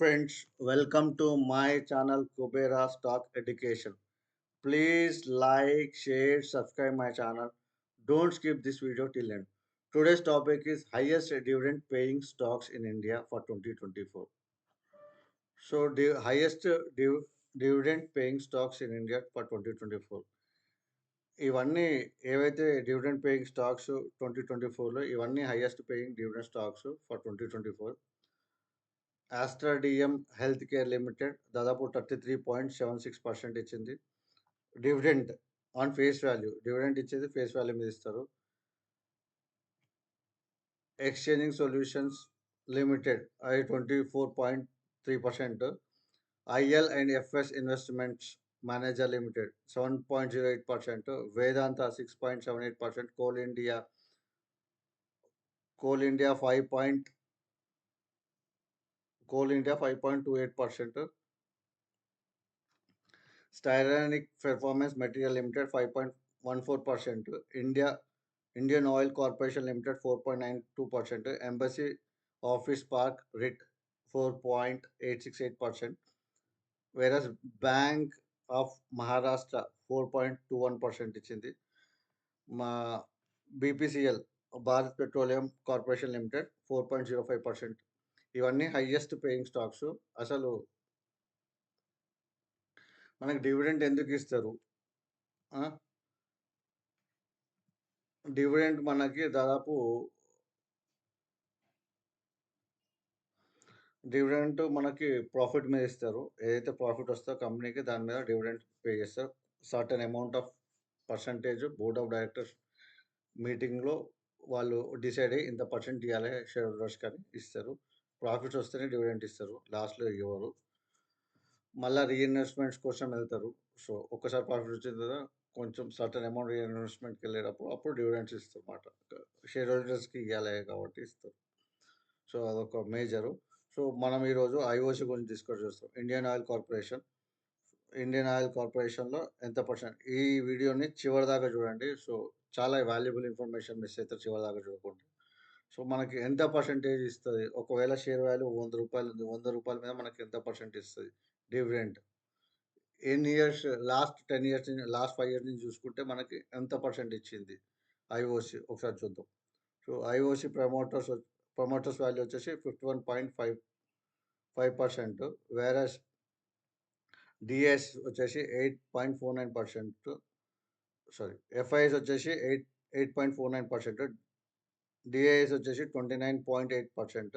Friends, welcome to my channel Kubera Stock Education. Please like, share, subscribe my channel. Don't skip this video till end. Today's topic is highest dividend paying stocks in India for 2024. So the highest dividend paying stocks in India for 2024. ఇవన్నీ ఏవైతే dividend paying stocks 2024లో ఇవన్నీ highest paying dividend stocks for 2024. Astra DM health care limited దాదాపు 33.76% ఇచ్చింది. Dividend on face value, dividend ఇచ్చేది face value మీద ఇస్తారు. Exchanging solutions limited అది 24.3%. IL and FS investments manager limited 7.08%. Vedanta 6.78%. Coal India 5.28%. Styrenic Performance Material Limited 5.14%. Indian Oil Corporation Limited 4.92%. Embassy Office Park REIT 4.868%. Whereas Bank of Maharashtra 4.21% ఇచ్చింది. మా BPCL Bharat petroleum corporation limited 4.05%. ఇవన్నీ highest paying stocks. అసలు మనకి dividend ఎందుకు ఇస్తారు? Dividend మనకి దాదాపు dividend మనకి ప్రాఫిట్ మీద ఇస్తారు. ఏదైతే ప్రాఫిట్ వస్తుందో కంపెనీకి దాని మీద డివిడెంట్ పే చేస్తారు. Certain amount of percentage board of directors మీటింగ్లో వాళ్ళు డిసైడ్ అయ్యి ఇంత పర్సెంట్ ఇవ్వాలి షేర్ హోల్డర్స్ కానీ ఇస్తారు. ప్రాఫిట్స్ వస్తేనే డివిడెంట్ ఇస్తారు, లాస్ట్లో ఇవ్వరు. మళ్ళీ రీఇన్వెస్ట్మెంట్స్ కోసం వెళ్తారు. సో ఒక్కసారి ప్రాఫిట్ వచ్చిన తర్వాత కొంచెం సర్టన్ అమౌంట్ రీఇన్వెస్ట్మెంట్కి వెళ్ళేటప్పుడు అప్పుడు డివిడెంట్స్ ఇస్తారు అన్నమాట. షేర్ హోల్డర్స్కి ఇవ్వాలి కాబట్టి ఇస్తారు. సో అదొక మేజరు. సో మనం ఈరోజు ఐఓసి గురించి డిస్కస్ చేస్తాం. ఇండియన్ ఆయిల్ కార్పొరేషన్లో ఎంత పర్సెంట్. ఈ వీడియోని చివరి దాకా చూడండి. సో చాలా వాల్యుబుల్ ఇన్ఫర్మేషన్ మిస్ అవుతారు చివరి దాకా చూడకుండా. సో మనకి ఎంత పర్సెంటేజ్ ఇస్తుంది, ఒకవేళ షేర్ వాల్యూ 100 రూపాయలు ఉంది, 100 రూపాయల మీద మనకి ఎంత పర్సెంట్ ఇస్తుంది డివిడెంట్. ఎన్ని years, last 10 years last 5 years నుంచి చూసుకుంటే మనకి ఎంత పర్సెంట్ ఇచ్చింది ఐఓసి ఒకసారి చూద్దాం. సో ఐఓసి ప్రమోటర్స్ వాల్యూ వచ్చేసి 51.55%. వేరస్ డిఎస్ వచ్చేసి 8.49%. సారీ, ఎఫ్ఐఎస్ వచ్చేసి 8.49%. డిఐఎస్ వచ్చేసి 29.8%.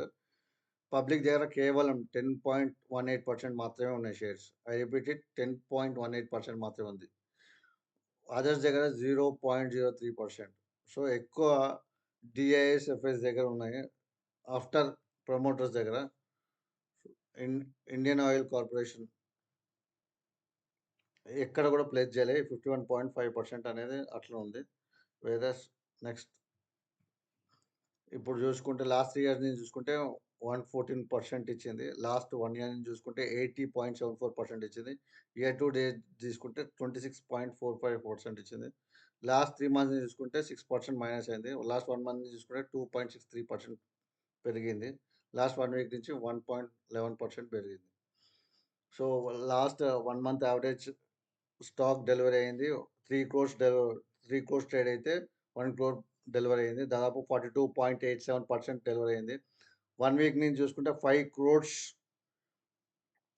పబ్లిక్ దగ్గర కేవలం 10.18% మాత్రమే ఉన్నాయి షేర్స్. ఐ రిపీట్ ఇట్, 10.18% మాత్రమే ఉంది. అదర్స్ దగ్గర 0.03%. సో ఎక్కువ డిఐఎస్ ఎఫ్ఐఎస్ దగ్గర ఉన్నాయి ఆఫ్టర్ ప్రమోటర్స్ దగ్గర. ఇండియన్ ఆయిల్ కార్పొరేషన్ ఎక్కడ కూడా ప్లేస్ చేయలేదు. 51.5% అనేది అట్లా ఉంది. వేరస్ నెక్స్ట్ ఇప్పుడు చూసుకుంటే లాస్ట్ 3 ఇయర్స్ నుంచి చూసుకుంటే 114% ఇచ్చింది. లాస్ట్ 1 ఇయర్ నుంచి చూసుకుంటే 80.74% ఇచ్చింది. ఇయర్ టు డేట్ తీసుకుంటే 26.45% ఇచ్చింది. లాస్ట్ 3 మంత్స్ నుంచి చూసుకుంటే 6% మైనస్ అయింది. లాస్ట్ 1 మంత్ నుంచి చూసుకుంటే 2.63% పెరిగింది. లాస్ట్ 1 వీక్ నుంచి 1.11% పెరిగింది. So last 1 month average stock delivery అయింది 3 crores ట్రేడ్ అయితే 1 crore డెలివరీ అయింది. దాదాపు 42.87% డెలివరీ అయింది. 1 వీక్ నుంచి చూసుకుంటే 5 crores,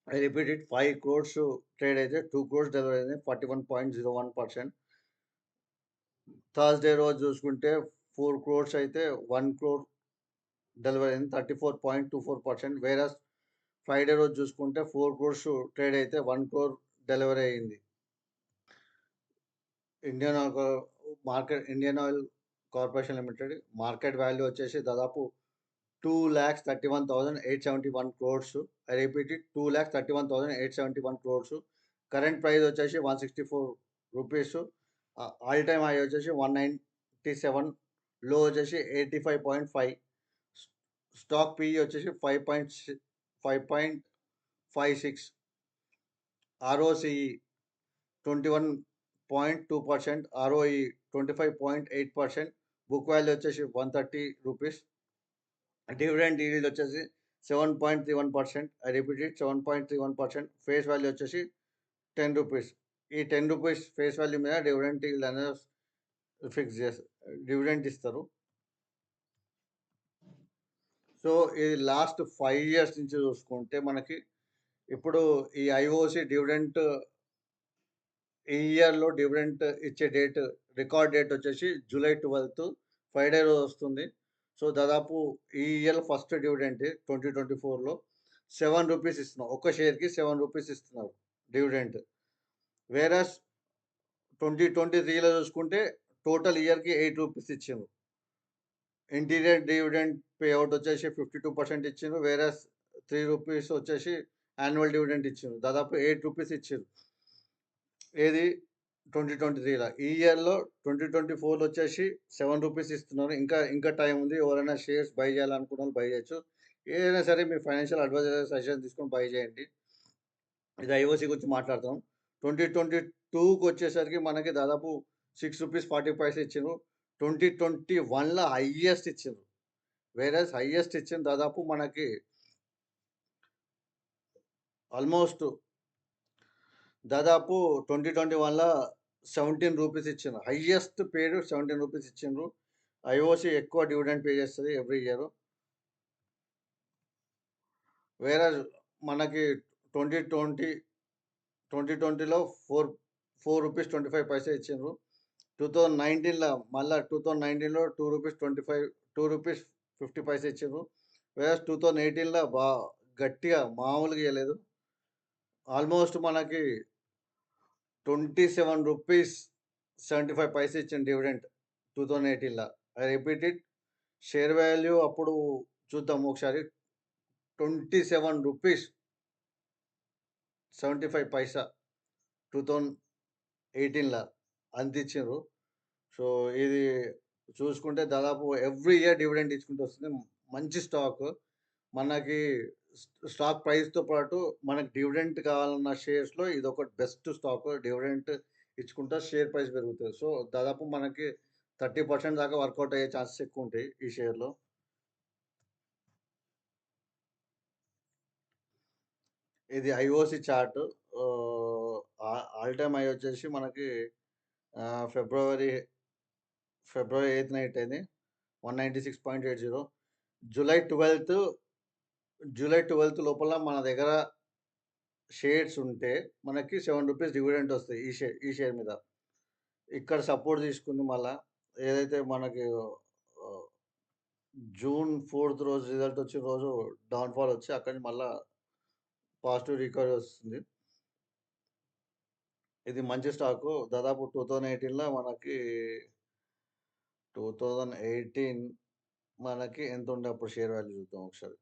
I repeat it, 5 crores trade అయితే 2 crores డెలివరీ అయింది, 41.01%. థర్స్డే రోజు చూసుకుంటే 4 crores అయితే 1 crore డెలివరీ అయింది, 34.24%. వేరే ఫ్రైడే రోజు చూసుకుంటే 4 crores ట్రేడ్ అయితే 1 crore డెలివరీ అయింది. Indian oil corporation limited market value వచ్చేసి దాదాపు 2,31,871 crores. I repeat it, 2,31,871 crores. Current price వచ్చేసి 164 రూపీస్. ఆల్ టైమ్ హై వచ్చేసి 197, లో వచ్చేసి 85.5. స్టాక్ పిఈ వచ్చేసి 5.56. ఆర్ఓసిఈ 21.2%. ఆర్ఓఈ 25.8%. బుక్ వాల్యూ వచ్చేసి 130 రూపీస్. డివిడెండ్ ఈల్డ్ వచ్చేసి 7.31%. I repeat it, 7.31%. Face value వచ్చేసి 10 రూపీస్. ఈ 10 రూపీస్ ఫేస్ వాల్యూ మీద డివిడెంట్ ఈల్డ్ అనేది ఫిక్స్ చేస్తారు, డివిడెంట్ ఇస్తారు. సో ఇది లాస్ట్ 5 ఇయర్స్ నుంచి చూసుకుంటే మనకి ఇప్పుడు ఈ ఐఓసి డివిడెంట్ ఈ ఇయర్‌లో డివిడెంట్ ఇచ్చే రికార్డ్ డేట్ వచ్చేసి జూలై 12 ఫ్రైడే రోజు వస్తుంది. సో దాదాపు ఈ ఇయర్ ఫస్ట్ డివిడెంట్ 2024లో 7 రూపీస్ ఇస్తున్నాం. ఒక్క షేర్‌కి 7 రూపీస్ ఇస్తున్నారు డివిడెంట్. వేరస్ 2023లో చూసుకుంటే టోటల్ ఇయర్‌కి 8 రూపీస్ ఇచ్చిండ్రు. ఇంటీరియర్ డివిడెండ్ పే అవుట్ వచ్చేసి 52% ఇచ్చిండ్రు. వేరస్ 3 రూపీస్ వచ్చేసి యాన్యువల్ డివిడెండ్ ఇచ్చిండ్రు. దాదాపు 8 రూపీస్ ఇచ్చిండ్రు. ఏది 2023లో. ఈ ఇయర్‌లో 2024లో వచ్చేసి 7 రూపీస్ ఇస్తున్నారు. ఇంకా టైం ఉంది. ఎవరైనా షేర్స్ బై చేయాలనుకున్నోళ్ళు బై చేయొచ్చు. ఏదైనా సరే మీ ఫైనాన్షియల్ అడ్వైజర్ సజెషన్ తీసుకొని బై చేయండి. ఇది ఐఓసీ గురించి మాట్లాడుతున్నాం. 2022కి వచ్చేసరికి మనకి దాదాపు 6 రూపీస్ 40 పైసలు ఇచ్చిండ్రు. 2021లో హైయెస్ట్ ఇచ్చిండ్రు. వేరస్ హైయెస్ట్ ఇచ్చింది దాదాపు మనకి ఆల్మోస్ట్ దాదాపు 2021లో 17 రూపీస్ ఇచ్చిండ్రు. హైయెస్ట్ పేడ్ 17 రూపీస్ ఇచ్చిండ్రు. ఐఓసీ ఎక్కువ డివిడెండ్ పే చేస్తది ఎవ్రీ ఇయర్. వేరస్ మనకి 2020లో 4 రూపీస్ 25 పైసలు ఇచ్చిండ్రు. 2019లో మళ్ళా 2019లో 2 రూపీస్ 50 పైసలు ఇచ్చిండ్రు. వేరస్ 2018లో గట్టిగా మామూలుగా ఇయ్యలేదు. ఆల్మోస్ట్ మనకి 27 రూపీస్ 75 పైసలు ఇచ్చిండు డివిడెంట్ 2018లో. I repeat it, share value అప్పుడు చూద్దాం ఒకసారి. 27 రూపీస్ 75 పైసా 2018లో అంతిచ్చిండ్రు. సో ఇది చూసుకుంటే దాదాపు ఎవ్రీ ఇయర్ డివిడెండ్ ఇచ్చుకుంటూ వస్తుంది. మంచి స్టాక్. మనకి స్టాక్ ప్రైస్‌తో పాటు మనకి డివిడెంట్ కావాలన్న షేర్స్‌లో ఇదొకటి బెస్ట్ స్టాక్. డివిడెంట్ ఇచ్చుకుంటా షేర్ ప్రైస్ పెరుగుతది. సో దాదాపు మనకి 30% దాకా వర్కౌట్ అయ్యే ఛాన్సెస్ ఎక్కువుంటాయి ఈ షేర్‌లో. ఇది IOC chart. All time high వచ్చేసి మనకి ఫిబ్రవరి 8న హిట్ అయింది. 196.80. జూలై 12 లోపల మన దగ్గర షేర్స్ ఉంటే మనకి 7 రూపీస్ డివిడెంట్ వస్తాయి ఈ షేర్ మీద. ఇక్కడ సపోర్ట్ తీసుకుంది మళ్ళా. ఏదైతే మనకి జూన్ 4th రోజు రిజల్ట్ వచ్చిన రోజు డౌన్‌ఫాల్ వచ్చి అక్కడి నుంచి మళ్ళా పాజిటివ్ రికవరీ వస్తుంది. ఇది మంచి స్టాకు. దాదాపు 2018లో మనకి 2018 మనకి ఎంతుండే అప్పుడు షేర్ వాల్యూ చూద్దాం ఒకసారి.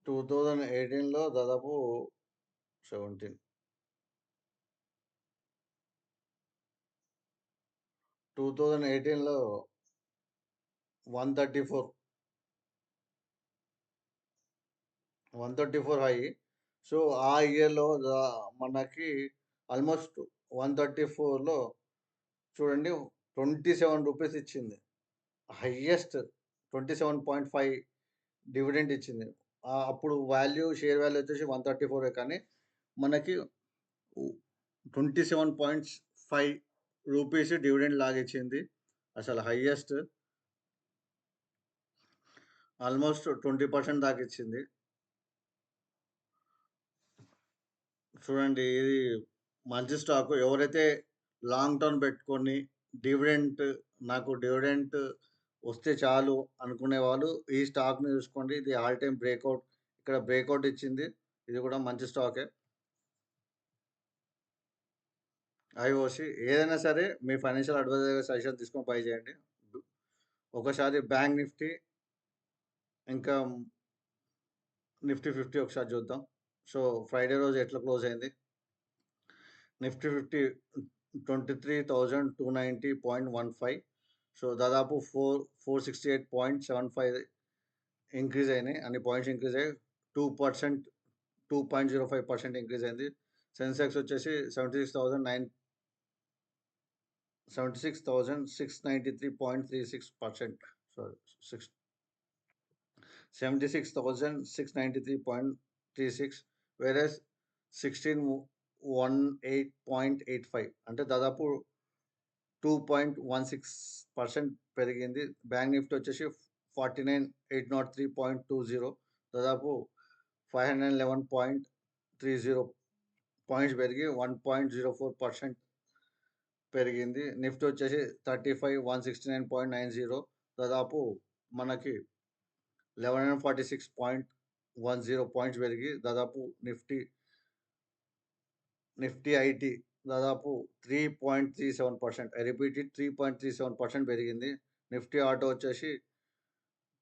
2018లో దాదాపు 17 2018లో 134 హై. సో ఆ ఇయర్‌లో మనకి ఆల్మోస్ట్ 134లో చూడండి 27 రూపీస్ ఇచ్చింది. హైయెస్ట్ 27.5 డివిడెండ్ ఇచ్చింది. అప్పుడు షేర్ వాల్యూ వచ్చేసి 134 కానీ మనకి 27.5 రూపీస్ డివిడెండ్ లాగిచ్చింది. అసలు హైయెస్ట్ ఆల్మోస్ట్ 20% దాకా ఇచ్చింది. చూడండి ఇది మంచి స్టాకు. ఎవరైతే లాంగ్ టర్మ్ పెట్టుకొని నాకు డివిడెంట్ వస్తే చాలు అనుకునే వాళ్ళు ఈ స్టాక్‌ని చూసుకోండి. ఇది ఆల్ టైమ్ బ్రేక్‌ఔట్. ఇక్కడ బ్రేక్‌ఔట్ ఇచ్చింది. ఇది కూడా మంచి స్టాకే. ఐఓసీ ఏదైనా సరే మీ ఫైనాన్షియల్ అడ్వైజర్ సజెషన్ తీసుకొని బై చేయండి. ఒకసారి బ్యాంక్ నిఫ్టీ ఇంకా నిఫ్టీ 50 ఒకసారి చూద్దాం. సో ఫ్రైడే రోజు ఎట్లా క్లోజ్ అయింది. నిఫ్టీ 50 23,290.15. సో దాదాపు 468.75 ఇంక్రీజ్ అయినాయి. అన్ని పాయింట్స్ ఇంక్రీజ్ అయ్యాయి. 2.05% ఇంక్రీజ్ అయింది. సెన్సెక్స్ వచ్చేసి 76,693.36%. Sorry, 76,693.36, whereas 1618.85 అంటే దాదాపు 2.16% పెరిగింది. బ్యాంక్ నిఫ్టీ వచ్చేసి 49,803.20, దాదాపు 511.30 పాయింట్స్ పెరిగి 1.04% పెరిగింది. నిఫ్టీ వచ్చేసి 35,169.90, దాదాపు మనకి 1146.10 పాయింట్స్ పెరిగి దాదాపు నిఫ్టీ ఐటీ దాదాపు 3.37%, ఐ రిపీట్ ఇట్, 3.37% పెరిగింది. నిఫ్టీ ఆటో వచ్చేసి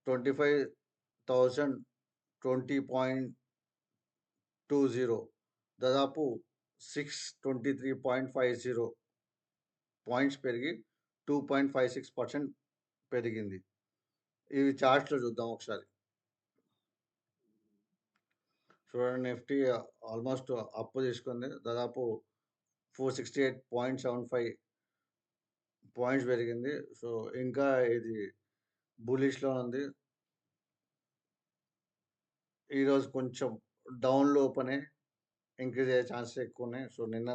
25,020.20, దాదాపు 623.50 పాయింట్స్ పెరిగి 2.56% పెరిగింది. ఇవి చార్ట్స్లో చూద్దాం ఒకసారి. చూడండి, నిఫ్టీ ఆల్మోస్ట్ అప్పు తీసుకుంది, దాదాపు 468.75 పాయింట్స్ పెరిగింది. సో ఇంకా ఇది బులిష్లో ఉంది. ఈరోజు కొంచెం డౌన్ లోపనే ఇంక్రీజ్ అయ్యే ఛాన్సెస్ ఎక్కువ ఉన్నాయి. సో నిన్న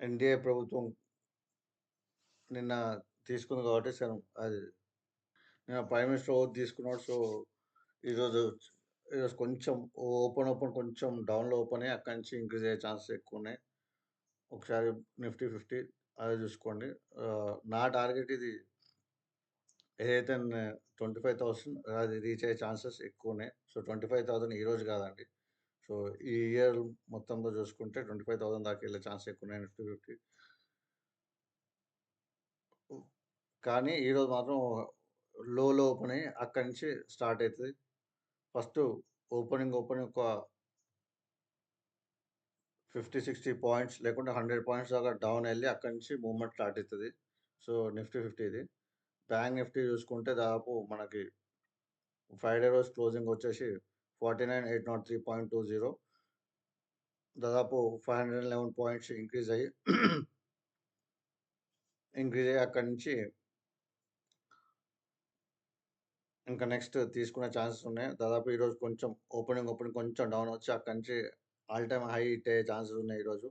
ఎన్డీఏ ప్రభుత్వం నిన్న తీసుకుంది కాబట్టి సార్ అది నిన్న ప్రైమ్ మినిస్టర్ ఓత్ తీసుకున్నాడు. సో ఈరోజు కొంచెం ఓపెన్ కొంచెం డౌన్లో ఓపెన్ అయ్యి అక్కడి నుంచి ఇంక్రీజ్ అయ్యే ఛాన్సెస్ ఎక్కువ ఉన్నాయి. ఒకసారి నిఫ్టీ 50 అదే చూసుకోండి. నా టార్గెట్ ఇది ఏదైతే 25,000 అది రీచ్ అయ్యే ఛాన్సెస్ ఎక్కువ ఉన్నాయి. సో 25,000 ఈరోజు కాదండి. సో ఈ ఇయర్ మొత్తంలో చూసుకుంటే 25,000 దాకా వెళ్ళే ఛాన్స్ ఎక్కువ ఉన్నాయి నిఫ్టీ 50. కానీ ఈరోజు మాత్రం లో ఓపెన్ అయ్యి అక్కడి నుంచి స్టార్ట్ అవుతుంది. ఫస్ట్ ఓపెనింగ్ ఒక 50-60 పాయింట్స్ లేకుంటే 100 పాయింట్స్ దాకా డౌన్ వెళ్ళి అక్కడి నుంచి మూవ్మెంట్ స్టార్ట్ అవుతుంది. సో నిఫ్టీ 50 ఇది. బ్యాంక్ నిఫ్టీ చూసుకుంటే దాదాపు మనకి ఫ్రైడే రోజు క్లోజింగ్ వచ్చేసి 49,803.20, దాదాపు 511 పాయింట్స్ ఇంక్రీజ్ అయ్యి అక్కడి నుంచి ఇంకా నెక్స్ట్ తీసుకునే ఛాన్సెస్ ఉన్నాయి. దాదాపు ఈరోజు కొంచెం ఓపెనింగ్ కొంచెం డౌన్ వచ్చి అక్కడి నుంచి ఆల్ టైమ్ హై హిట్ అయ్యే ఛాన్సెస్ ఉన్నాయి ఈరోజు.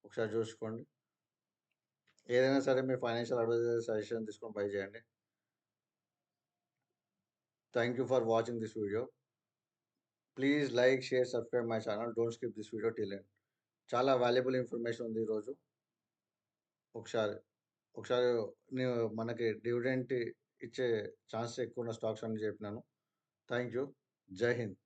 ఒకసారి చూసుకోండి. ఏదైనా సరే మీ ఫైనాన్షియల్ అడ్వైజర్ సజెషన్ తీసుకొని బై చేయండి. Thank you for watching this video. Please like, share, subscribe my channel. Don't skip this video till end. చాలా వాల్యుబుల్ ఇన్ఫర్మేషన్ ఉంది ఈరోజు. ఒకసారి మనకి డివిడెంట్ ఇచ్చే ఛాన్స్ ఎక్కువ ఉన్న స్టాక్స్ అని చెప్పినాను. Thank you. జై హింద్.